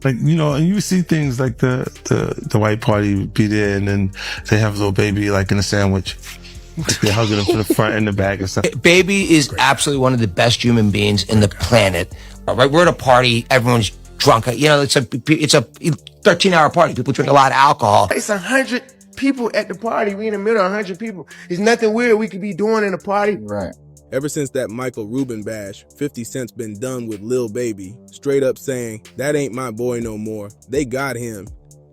Like, you know, and you see things like the white party be there, and then they have Lil Baby like in a sandwich. Like they're hugging him from the front and the back and stuff. Baby is absolutely one of the best human beings in the planet. All right, we're at a party, everyone's drunk. You know, it's a 13-hour party. People drink a lot of alcohol. It's 100 people at the party. We in the middle of 100 people. There's nothing weird we could be doing in a party. Right. Ever since that Michael Rubin bash, 50 Cent's been done with Lil Baby, straight up saying, that ain't my boy no more. They got him.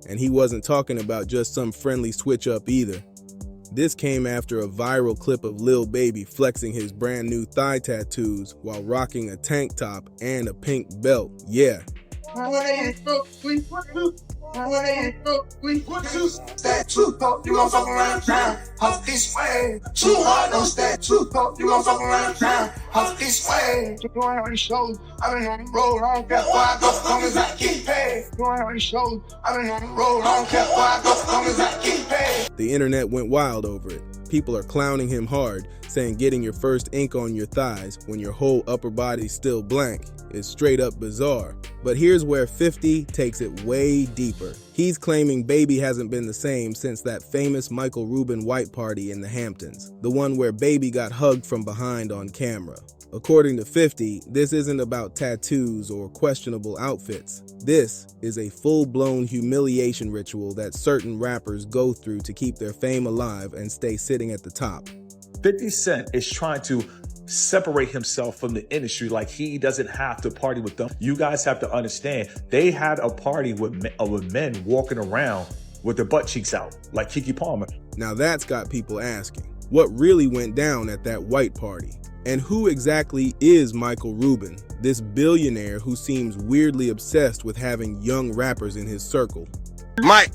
And he wasn't talking about just some friendly switch up either. This came after a viral clip of Lil Baby flexing his brand new thigh tattoos while rocking a tank top and a pink belt. Yeah. That tooth up, you gon' fuck around town. Off this way. Too hard, don't that tooth up, you gon' fuck around town. Off this way. Doing all these shows, I've been on the road, I don't care where I go, as long as I get paid. Doing all these shows, I've been on the road, I don't care where I go, as long as I get paid. The internet went wild over it. People are clowning him hard, saying getting your first ink on your thighs when your whole upper body's still blank is straight up bizarre. But here's where 50 takes it way deeper. He's claiming Baby hasn't been the same since that famous Michael Rubin white party in the Hamptons, the one where Baby got hugged from behind on camera. According to 50, this isn't about tattoos or questionable outfits. This is a full-blown humiliation ritual that certain rappers go through to keep their fame alive and stay sitting at the top. 50 Cent is trying to separate himself from the industry, like he doesn't have to party with them. You guys have to understand, they had a party with men walking around with their butt cheeks out, like Keke Palmer. Now that's got people asking, what really went down at that white party? And who exactly is Michael Rubin, this billionaire who seems weirdly obsessed with having young rappers in his circle? Mike.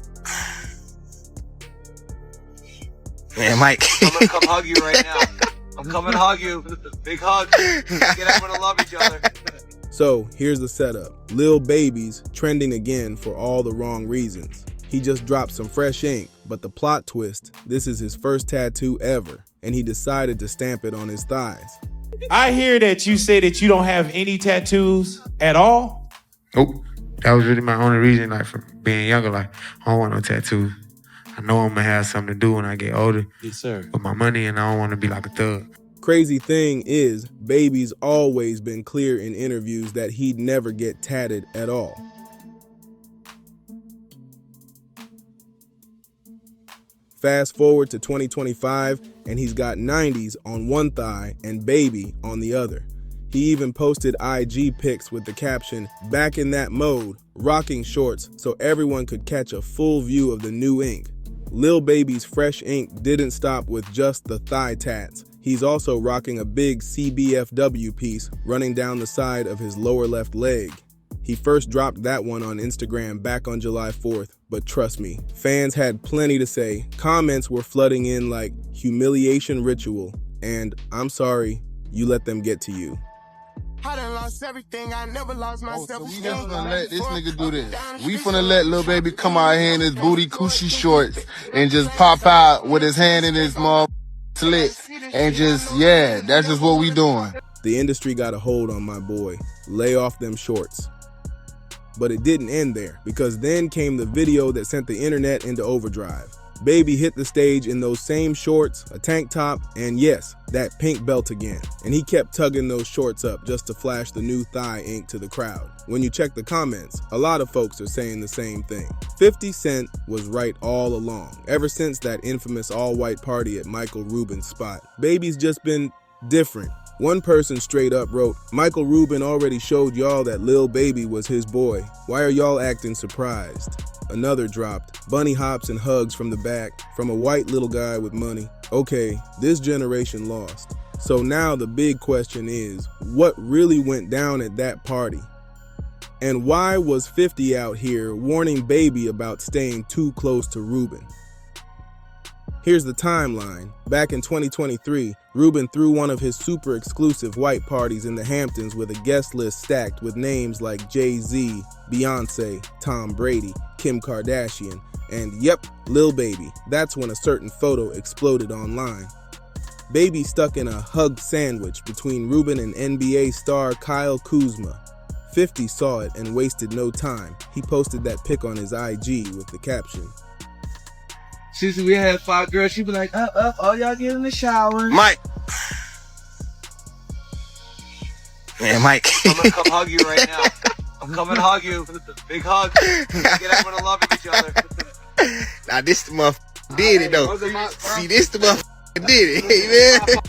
Man, Mike. I'm gonna come hug you right now. I'm coming to hug you. Big hug. Get everyone to love each other. So here's the setup. Lil Baby's trending again for all the wrong reasons. He just dropped some fresh ink, but the plot twist, this is his first tattoo ever, and he decided to stamp it on his thighs. I hear that you say that you don't have any tattoos at all. Nope. That was really my only reason, like, for being younger. Like, I don't want no tattoos. I know I'm gonna have something to do when I get older. Yes, sir. With my money, and I don't want to be like a thug. Crazy thing is, Baby's always been clear in interviews that he'd never get tatted at all. Fast forward to 2025, and he's got 90s on one thigh and Baby on the other. He even posted IG pics with the caption, "Back in that mode," rocking shorts so everyone could catch a full view of the new ink. Lil Baby's fresh ink didn't stop with just the thigh tats. He's also rocking a big CBFW piece running down the side of his lower left leg. He first dropped that one on Instagram back on July 4th, but trust me, fans had plenty to say. Comments were flooding in like humiliation ritual, and I'm sorry, you let them get to you. I done lost everything, I never lost my So we just gonna let this nigga do this. We finna let Lil Baby come out here in his booty coochie shorts and just pop out with his hand in his mouth slit and just, yeah, that's just what we doing. The industry got a hold on my boy. Lay off them shorts. But it didn't end there, because then came the video that sent the internet into overdrive. Baby hit the stage in those same shorts, a tank top, and yes, that pink belt again. And he kept tugging those shorts up just to flash the new thigh ink to the crowd. When you check the comments, a lot of folks are saying the same thing. 50 Cent was right all along, ever since that infamous all-white party at Michael Rubin's spot. Baby's just been different. One person straight up wrote, "Michael Rubin already showed y'all that Lil Baby was his boy. Why are y'all acting surprised?" Another dropped, "Bunny hops and hugs from the back, from a white little guy with money." Okay, this generation lost. So now the big question is, what really went down at that party? And why was 50 out here warning Baby about staying too close to Rubin? Here's the timeline. Back in 2023, Rubin threw one of his super exclusive white parties in the Hamptons with a guest list stacked with names like Jay-Z, Beyonce, Tom Brady, Kim Kardashian, and yep, Lil Baby. That's when a certain photo exploded online. Baby stuck in a hug sandwich between Rubin and NBA star Kyle Kuzma. 50 saw it and wasted no time. He posted that pic on his IG with the caption, She said we had 5 girls. She be like, up, all y'all get in the shower. Mike. Man, Mike. I'm gonna come hug you right now. I'm coming to hug you. Big hug. Get everyone loving each other. Now this the motherfucker did it though. See, this the motherfucker did it, hey man.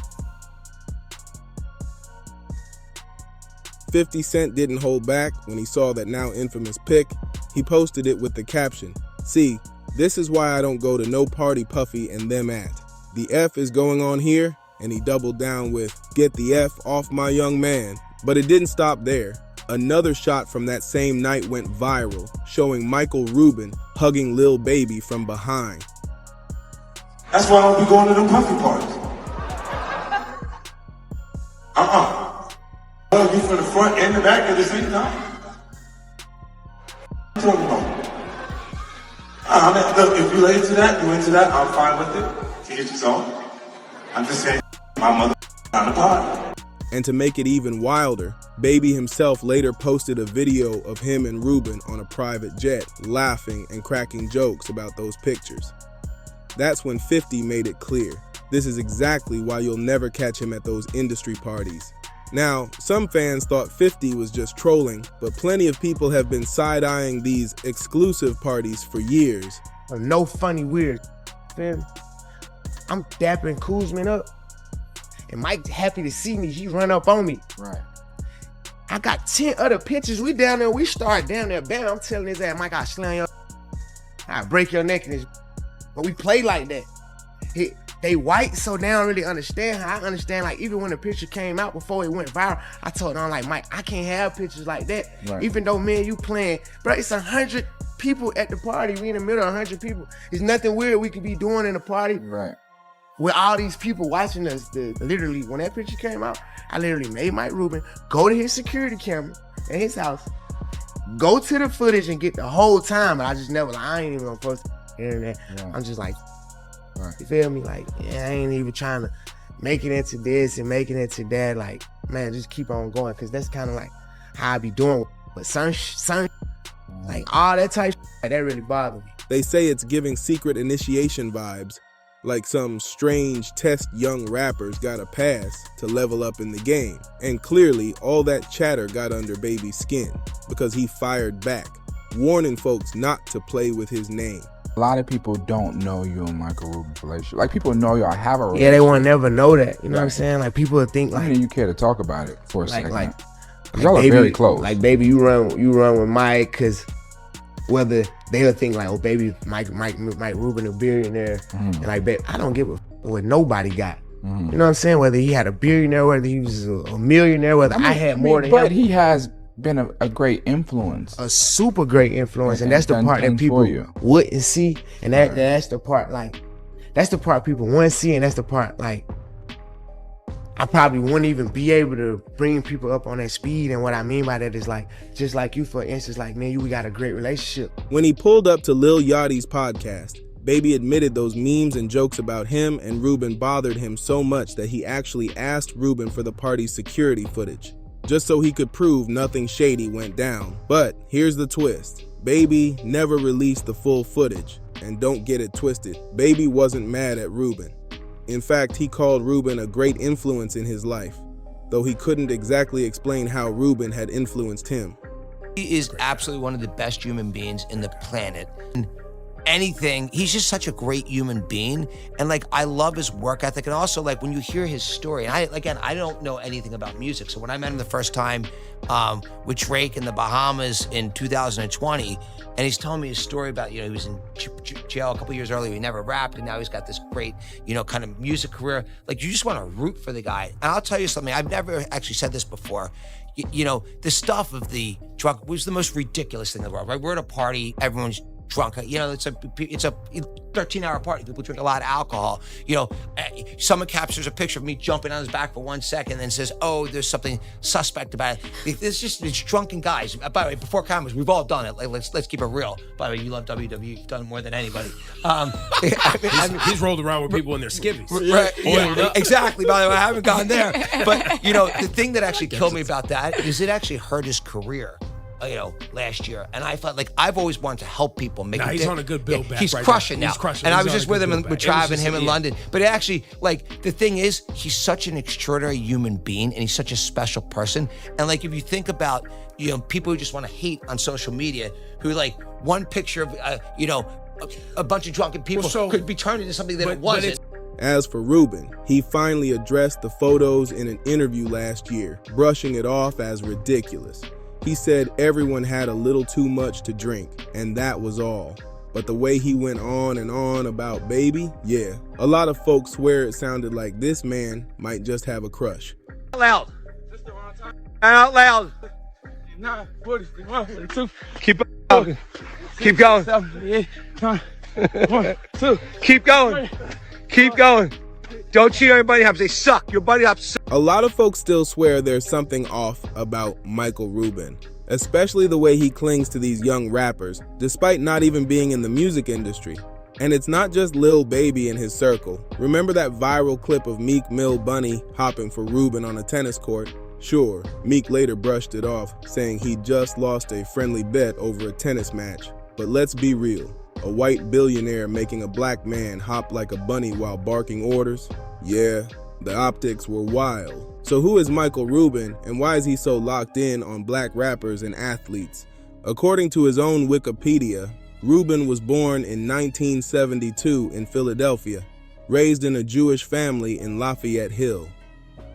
50 Cent didn't hold back when he saw that now infamous pic. He posted it with the caption, "See, this is why I don't go to no party Puffy and them at. The F is going on here," and he doubled down with, "Get the F off my young man." But it didn't stop there. Another shot from that same night went viral, showing Michael Rubin hugging Lil Baby from behind. That's why I don't be going to them Puffy parties. Hug you from the front and the back at the same time. What you talking about? Look, if you into that, I'm fine with it. To each his own. I'm just saying, my mother on the party. And to make it even wilder, Baby himself later posted a video of him and Rubin on a private jet, laughing and cracking jokes about those pictures. That's when 50 made it clear. This is exactly why you'll never catch him at those industry parties. Now, some fans thought 50 was just trolling, but plenty of people have been side-eyeing these exclusive parties for years. No funny weird, feel me? I'm dapping Kuzman up, and Mike happy to see me. He run up on me. Right. I got 10 other pictures. We down there. We start down there. Bam! I'm telling his ass, Mike, I slam your, I break your neck in this. But we play like that. They white, so they don't really understand how I understand. Like, even when the picture came out before it went viral, I told them, like, Mike, I can't have pictures like that. Right. Even though me and you playing, bro, it's 100 people at the party. We in the middle of 100 people. There's nothing weird we could be doing in a party. Right. With all these people watching us. Literally, when that picture came out, I literally made Mike Rubin go to his security camera at his house, go to the footage and get the whole time. But I just never, like, I ain't even gonna post the internet. Yeah. I'm just like, right. You feel me? Like, yeah, I ain't even trying to make it into this and make it into that. Like, man, just keep on going, because that's kind of like how I be doing. But some like all that type of like, that really bothered me. They say it's giving Secret Initiation vibes, like some strange test young rappers got a pass to level up in the game. And clearly, all that chatter got under Baby's skin, because he fired back, warning folks not to play with his name. A lot of people don't know you and Michael Rubin's relationship. Like, people know y'all have a relationship. Yeah, they won't never know that. You know what I'm saying? Like, people would think, like, I mean, you care to talk about it for a second. Like y'all are very close. Like, Baby, you run with Mike, because whether they'll think like, oh, Baby, Mike Rubin a billionaire, and like, babe, I don't give a what nobody got. You know what I'm saying? Whether he had a billionaire, whether he was a millionaire, whether I had more than him. But he has been a great influence. A super great influence, and that's the part that people wouldn't see, and that's the part, like, that's the part people want to see, and that's the part, like, I probably wouldn't even be able to bring people up on that speed. And what I mean by that is, like, just like you, for instance, like, man, we got a great relationship. When he pulled up to Lil Yachty's podcast, Baby admitted those memes and jokes about him and Rubin bothered him so much that he actually asked Rubin for the party's security footage, just so he could prove nothing shady went down. But here's the twist. Baby never released the full footage. And don't get it twisted, Baby wasn't mad at Rubin. In fact, he called Rubin a great influence in his life, though he couldn't exactly explain how Rubin had influenced him. He is absolutely one of the best human beings in the planet. Anything, he's just such a great human being, and like, I love his work ethic. And also, like, when you hear his story, and I don't know anything about music, so when I met him the first time with Drake in the Bahamas in 2020, and he's telling me his story about, you know, he was in jail a couple years earlier, he never rapped, and now he's got this great, you know, kind of music career. Like, you just want to root for the guy. And I'll tell you something, I've never actually said this before. You know, the stuff of the drug was the most ridiculous thing in the world, right? We're at a party, everyone's drunk. You know, it's a 13-hour party. People drink a lot of alcohol. You know, someone captures a picture of me jumping on his back for 1 second and then says, oh, there's something suspect about it. It's drunken guys. By the way, before cameras, we've all done it. Like, let's keep it real. By the way, you love WWE. You've done more than anybody. He's rolled around with people in their skivvies. Right, yeah, exactly. By the way, I haven't gone there. But, you know, the thing that actually killed me about that is it actually hurt his career. You know, last year, and I felt like I've always wanted to help people make. He's on a good build back. He's right crushing now. now. He's crushing. And He's I was just with him with Trav and him in London. But it actually, like, the thing is, he's such an extraordinary human being, and he's such a special person. And like, if you think about, you know, people who just want to hate on social media, who like one picture of, you know, a bunch of drunken people could be turned into something that it wasn't. As for Rubin, he finally addressed the photos in an interview last year, brushing it off as ridiculous. He said everyone had a little too much to drink, and that was all. But the way he went on and on about Baby, yeah, a lot of folks swear it sounded like this man might just have a crush. Out loud. Out loud. 9, 40, 1, 42. Keep going. Keep going. 7, 8, 9, 1, 2. Keep going. Keep going. Don't cheat on your buddy hops. They suck. Your buddy hops suck. A lot of folks still swear there's something off about Michael Rubin, especially the way he clings to these young rappers, despite not even being in the music industry. And it's not just Lil Baby and his circle. Remember that viral clip of Meek Mill Bunny hopping for Rubin on a tennis court? Sure, Meek later brushed it off, saying he just lost a friendly bet over a tennis match. But let's be real. A white billionaire making a black man hop like a bunny while barking orders? Yeah, the optics were wild. So who is Michael Rubin, and why is he so locked in on black rappers and athletes? According to his own Wikipedia, Rubin was born in 1972 in Philadelphia, raised in a Jewish family in Lafayette Hill.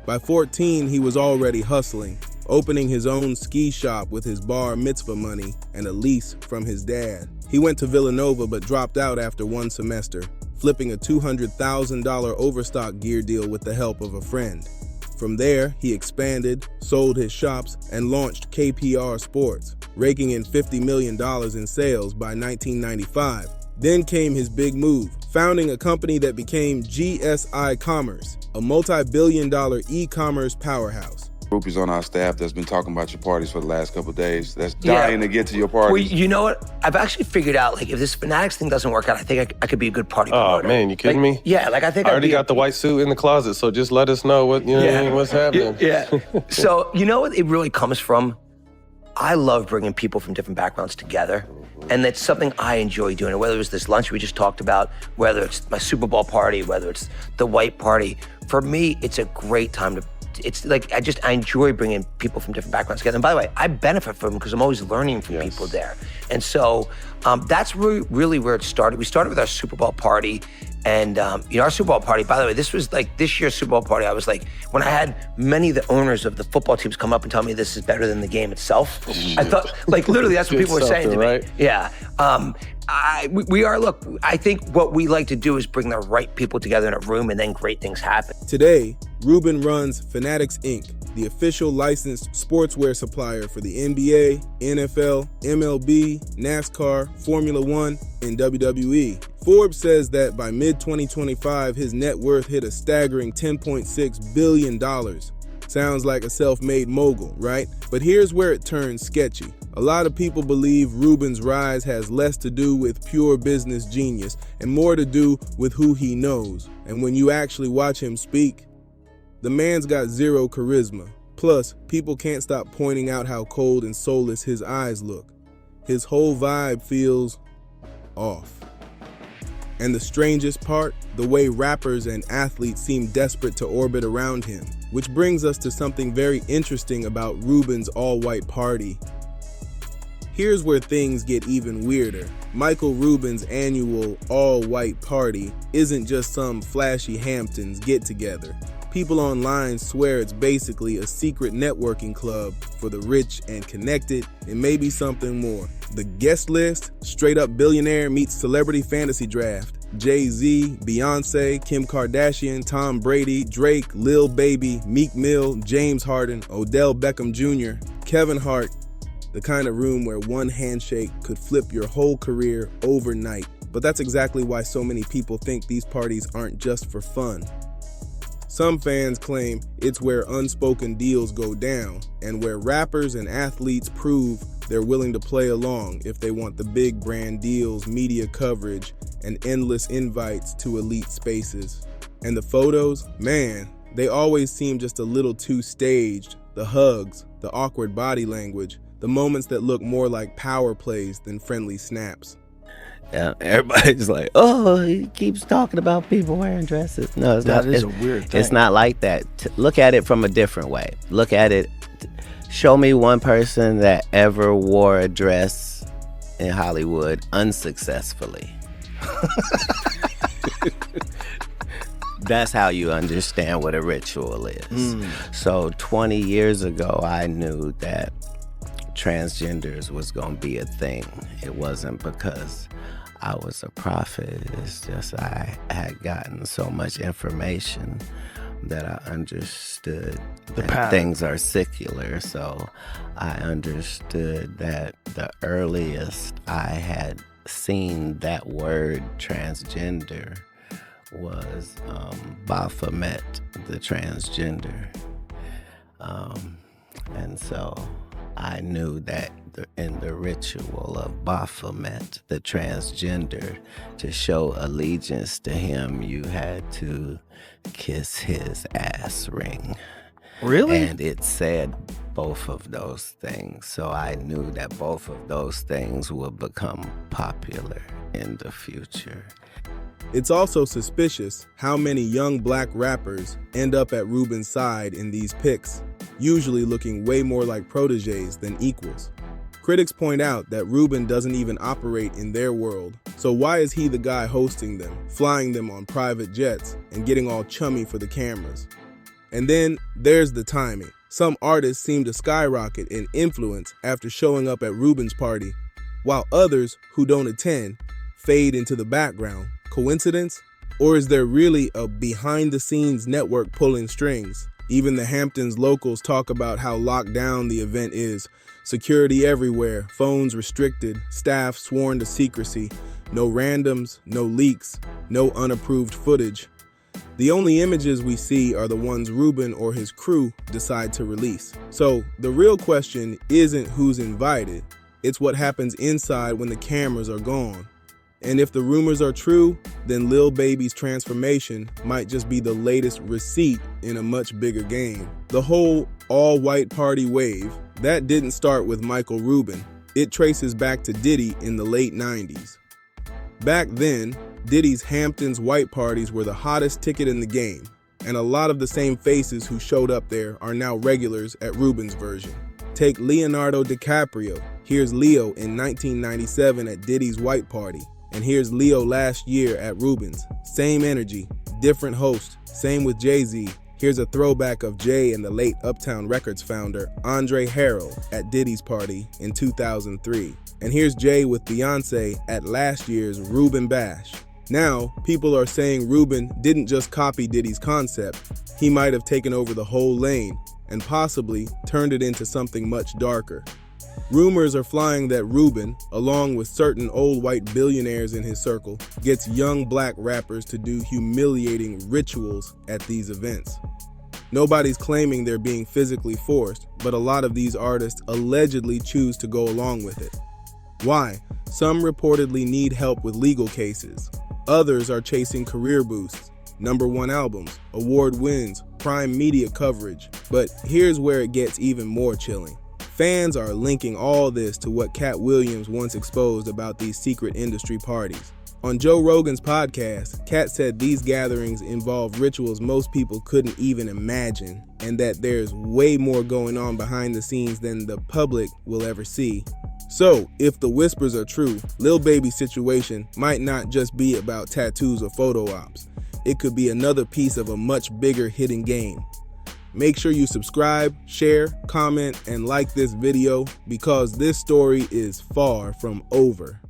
By 14, he was already hustling, opening his own ski shop with his bar mitzvah money and a lease from his dad. He went to Villanova but dropped out after 1 semester, flipping a $200,000 overstock gear deal with the help of a friend. From there, he expanded, sold his shops, and launched KPR Sports, raking in $50 million in sales by 1995. Then came his big move, founding a company that became GSI Commerce, a multi-billion-dollar e-commerce powerhouse. Groupies on our staff that's been talking about your parties for the last couple of days, that's dying to get to your parties. Well, you know what? I've actually figured out, like, if this Fanatics thing doesn't work out, I think I could be a good party promoter. Oh, man, you kidding me? Yeah, like, I think I already got the white suit in the closet, so just let us know what, you know what I mean, what's happening. Yeah. So, you know what it really comes from? I love bringing people from different backgrounds together. And that's something I enjoy doing. Whether it was this lunch we just talked about, whether it's my Super Bowl party, whether it's the white party. For me, it's a great time to, it's like, I enjoy bringing people from different backgrounds together. And by the way, I benefit from them because I'm always learning from people there. And so that's really where it started. We started with our Super Bowl party. And, you know, our Super Bowl party, by the way, this was like this year's Super Bowl party. I was like, when I had many of the owners of the football teams come up and tell me this is better than the game itself, I thought, like, literally, that's what people were saying to me. Right? Yeah. Look, I think what we like to do is bring the right people together in a room and then great things happen. Today, Rubin runs Fanatics Inc., the official licensed sportswear supplier for the NBA, NFL, MLB, NASCAR, Formula One, and WWE. Forbes says that by mid-2025, his net worth hit a staggering $10.6 billion. Sounds like a self-made mogul, right? But here's where it turns sketchy. A lot of people believe Rubin's rise has less to do with pure business genius and more to do with who he knows. And when you actually watch him speak, the man's got zero charisma. Plus, people can't stop pointing out how cold and soulless his eyes look. His whole vibe feels off. And the strangest part, the way rappers and athletes seem desperate to orbit around him. Which brings us to something very interesting about Rubin's all-white party. Here's where things get even weirder. Michael Rubin's annual all-white party isn't just some flashy Hamptons get-together. People online swear it's basically a secret networking club for the rich and connected, and maybe something more. The guest list, straight up billionaire meets celebrity fantasy draft. Jay-Z, Beyonce, Kim Kardashian, Tom Brady, Drake, Lil Baby, Meek Mill, James Harden, Odell Beckham Jr., Kevin Hart, The kind of room where one handshake could flip your whole career overnight. But that's exactly why so many people think these parties aren't just for fun. Some fans claim it's where unspoken deals go down and where rappers and athletes prove they're willing to play along if they want the big brand deals, media coverage, and endless invites to elite spaces. And the photos, man, they always seem just a little too staged. The hugs, the awkward body language, the moments that look more like power plays than friendly snaps. Yeah, everybody's like, oh, he keeps talking about people wearing dresses. No, it's not. That is a weird thing. It's not like that. Look at it from a different way. Look at it. Show me one person that ever wore a dress in Hollywood unsuccessfully. That's how you understand what a ritual is. So 20 years ago, I knew that transgenders was going to be a thing. It wasn't because I was a prophet. It's just I had gotten so much information that I understood that things are secular. So I understood that the earliest I had seen that word transgender was Baphomet, the transgender. And so I knew that in the ritual of Baphomet, the transgender, to show allegiance to him, you had to kiss his ass ring. Really? And it said both of those things. So I knew that both of those things would become popular in the future. It's also suspicious how many young black rappers end up at Rubin's side in these pics, usually looking way more like proteges than equals. Critics point out that Rubin doesn't even operate in their world, so why is he the guy hosting them, flying them on private jets, and getting all chummy for the cameras? And then there's the timing. Some artists seem to skyrocket in influence after showing up at Rubin's party, while others who don't attend fade into the background. Coincidence? Or is there really a behind-the-scenes network pulling strings? Even the Hamptons locals talk about how locked down the event is. Security everywhere, phones restricted, staff sworn to secrecy, no randoms, no leaks, no unapproved footage. The only images we see are the ones Rubin or his crew decide to release. So the real question isn't who's invited, it's what happens inside when the cameras are gone. And if the rumors are true, then Lil Baby's transformation might just be the latest receipt in a much bigger game. The whole all-white party wave, that didn't start with Michael Rubin. It traces back to Diddy in the late 90s. Back then, Diddy's Hamptons white parties were the hottest ticket in the game, and a lot of the same faces who showed up there are now regulars at Rubin's version. Take Leonardo DiCaprio. Here's Leo in 1997 at Diddy's white party. And here's Leo last year at Rubin's. Same energy, different host. Same with Jay-Z. Here's a throwback of Jay and the late Uptown Records founder, Andre Harrell, at Diddy's party in 2003. And here's Jay with Beyonce at last year's Rubin Bash. Now, people are saying Rubin didn't just copy Diddy's concept. He might have taken over the whole lane and possibly turned it into something much darker. Rumors are flying that Rubin, along with certain old white billionaires in his circle, gets young black rappers to do humiliating rituals at these events. Nobody's claiming they're being physically forced, but a lot of these artists allegedly choose to go along with it. Why? Some reportedly need help with legal cases. Others are chasing career boosts, #1 albums, award wins, prime media coverage. But here's where it gets even more chilling. Fans are linking all this to what Cat Williams once exposed about these secret industry parties. On Joe Rogan's podcast, Cat said these gatherings involve rituals most people couldn't even imagine, and that there's way more going on behind the scenes than the public will ever see. So, if the whispers are true, Lil Baby's situation might not just be about tattoos or photo ops. It could be another piece of a much bigger hidden game. Make sure you subscribe, share, comment, and like this video because this story is far from over.